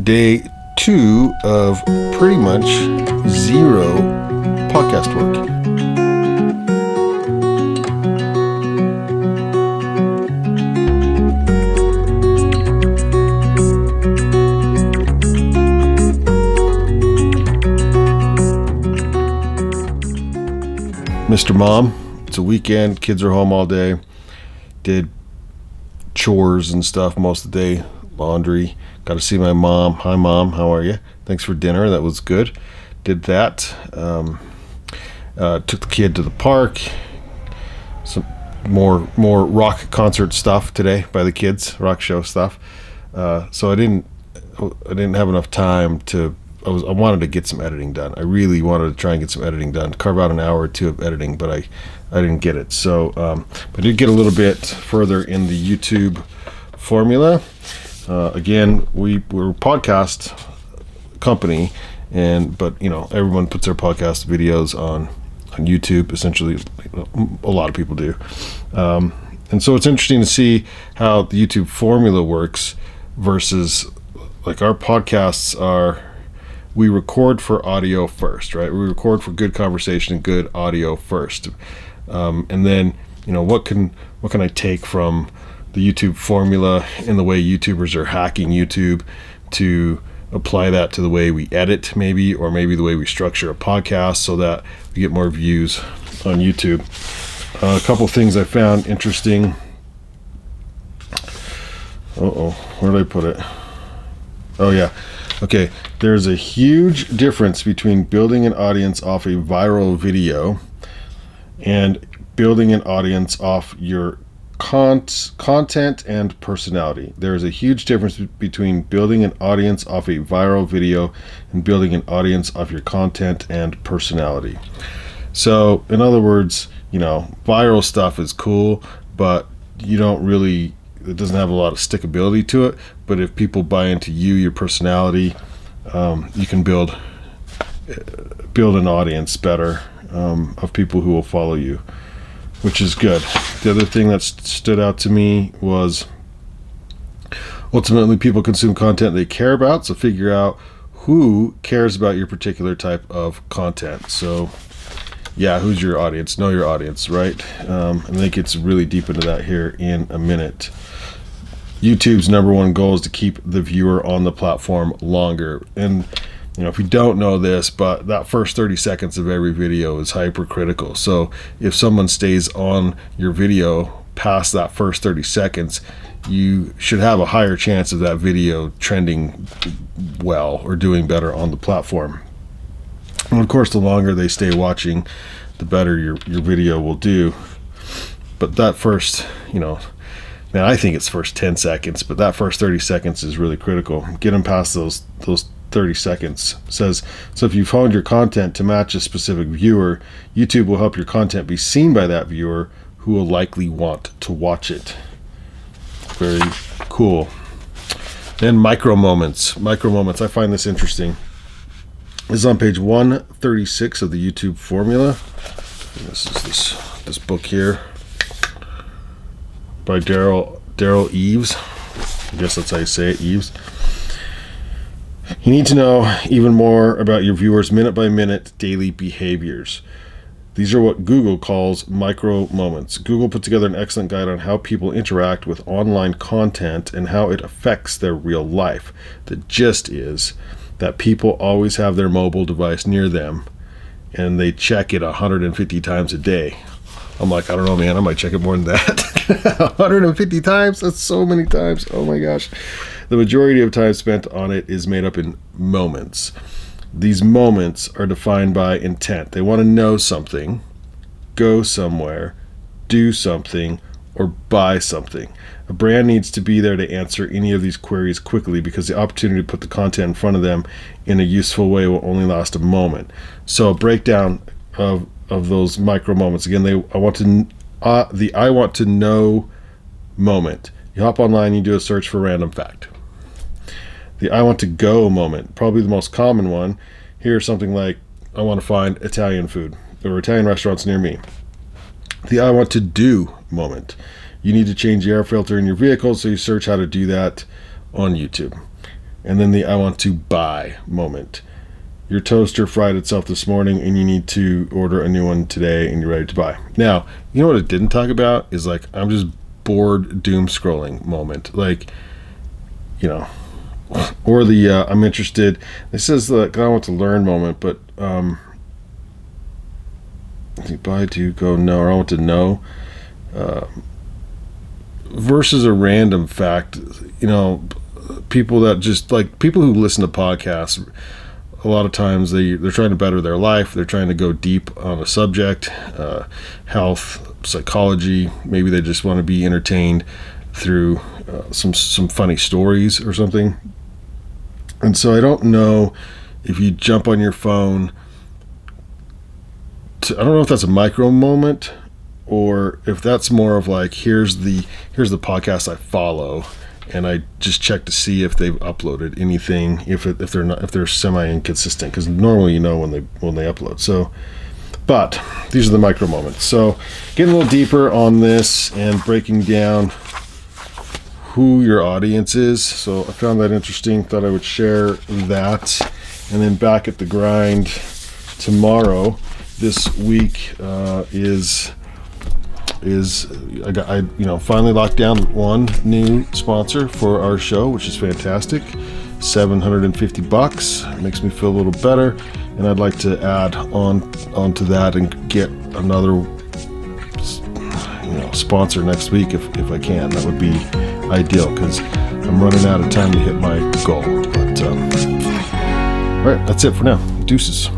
Day 2 of pretty much zero podcast work. Mr. Mom, it's a weekend, kids are home all day, did chores and stuff most of the day, laundry. Got to see my mom. Hi, Mom. How are you? Thanks for dinner. That was good. Did that. Took the kid to the park. Some more rock concert stuff today by the kids. Rock show stuff. So I didn't have enough time to. I wanted to get some editing done. I really wanted to try and get some editing done. Carve out an hour or two of editing, but I didn't get it. So I did get a little bit further in the YouTube formula. Again, we're a podcast company, but everyone puts their podcast videos on YouTube. Essentially, a lot of people do, and so it's interesting to see how the YouTube formula works versus like our podcasts are. We record for audio first, right? We record for good conversation and good audio first, and then what can I take from the YouTube formula and the way YouTubers are hacking YouTube to apply that to the way we edit or maybe the way we structure a podcast so that we get more views on YouTube. A couple things I found interesting. Where did I put it? Oh yeah. Okay. There's a huge difference between building an audience off a viral video and building an audience off your content and personality. There is a huge difference between building an audience off a viral video and building an audience off your content and personality. So in other words, viral stuff is cool, but it doesn't have a lot of stickability to it. But if people buy into your personality, you can build an audience better of people who will follow you, which is good. The other thing that stood out to me was ultimately people consume content they care about, so figure out who cares about your particular type of content. So yeah, who's your audience? Know your audience, right? And I think it's really deep into that here in a minute. YouTube's number one goal is to keep the viewer on the platform longer. And if you don't know this, but that first 30 seconds of every video is hypercritical. So if someone stays on your video past that first 30 seconds, you should have a higher chance of that video trending well or doing better on the platform. And of course, the longer they stay watching, the better your video will do. But that first, I think it's first 10 seconds, but that first 30 seconds is really critical. Get them past those 30 seconds. So if you've honed your content to match a specific viewer, YouTube will help your content be seen by that viewer who will likely want to watch it. Very cool. Then micro moments. I find this interesting. This is on page 136 of the YouTube formula. This is this book here by Daryl Eves. I guess that's how you say it, Eves. You need to know even more about your viewers' minute-by-minute daily behaviors. These are what Google calls micro moments. Google put together an excellent guide on how people interact with online content and how it affects their real life. The gist is that people always have their mobile device near them, and they check it 150 times a day. I'm like, I don't know, man. I might check it more than that. 150 times? That's so many times. Oh my gosh. The majority of time spent on it is made up in moments. These moments are defined by intent. They want to know something, go somewhere, do something, or buy something. A brand needs to be there to answer any of these queries quickly because the opportunity to put the content in front of them in a useful way will only last a moment. So a breakdown of those micro moments. Again, I want to know moment. You hop online, you do a search for a random fact. The I want to go moment, probably the most common one. Here's something like, I want to find Italian food or Italian restaurants near me. The I want to do moment. You need to change the air filter in your vehicle, so you search how to do that on YouTube. and then the I want to buy moment. Your toaster fried itself this morning and you need to order a new one today and you're ready to buy. Now, you know what it didn't talk about is like, I'm just bored doom scrolling moment. Like, you know, or the I'm interested. It says the I want to learn moment, but buy, do, go, no, or I want to know. Versus a random fact, you know, people that just like people who listen to podcasts, a lot of times they're trying to better their life. They're trying to go deep on a subject, health, psychology. Maybe they just want to be entertained through some funny stories or something. And so I don't know if you jump on your phone. I don't know if that's a micro moment or if that's more of like here's the podcast I follow, and I just check to see if they've uploaded anything, if they're semi inconsistent, because normally you know when they upload. So, but these are the micro moments. So getting a little deeper on this and breaking down who your audience is. So I found that interesting. Thought I would share that. And then back at the grind tomorrow. This week is I finally locked down one new sponsor for our show, which is fantastic. $750. It makes me feel a little better, and I'd like to add onto that and get another sponsor next week if I can. That would be ideal because I'm running out of time to hit my goal. But all right, that's it for now. Deuces.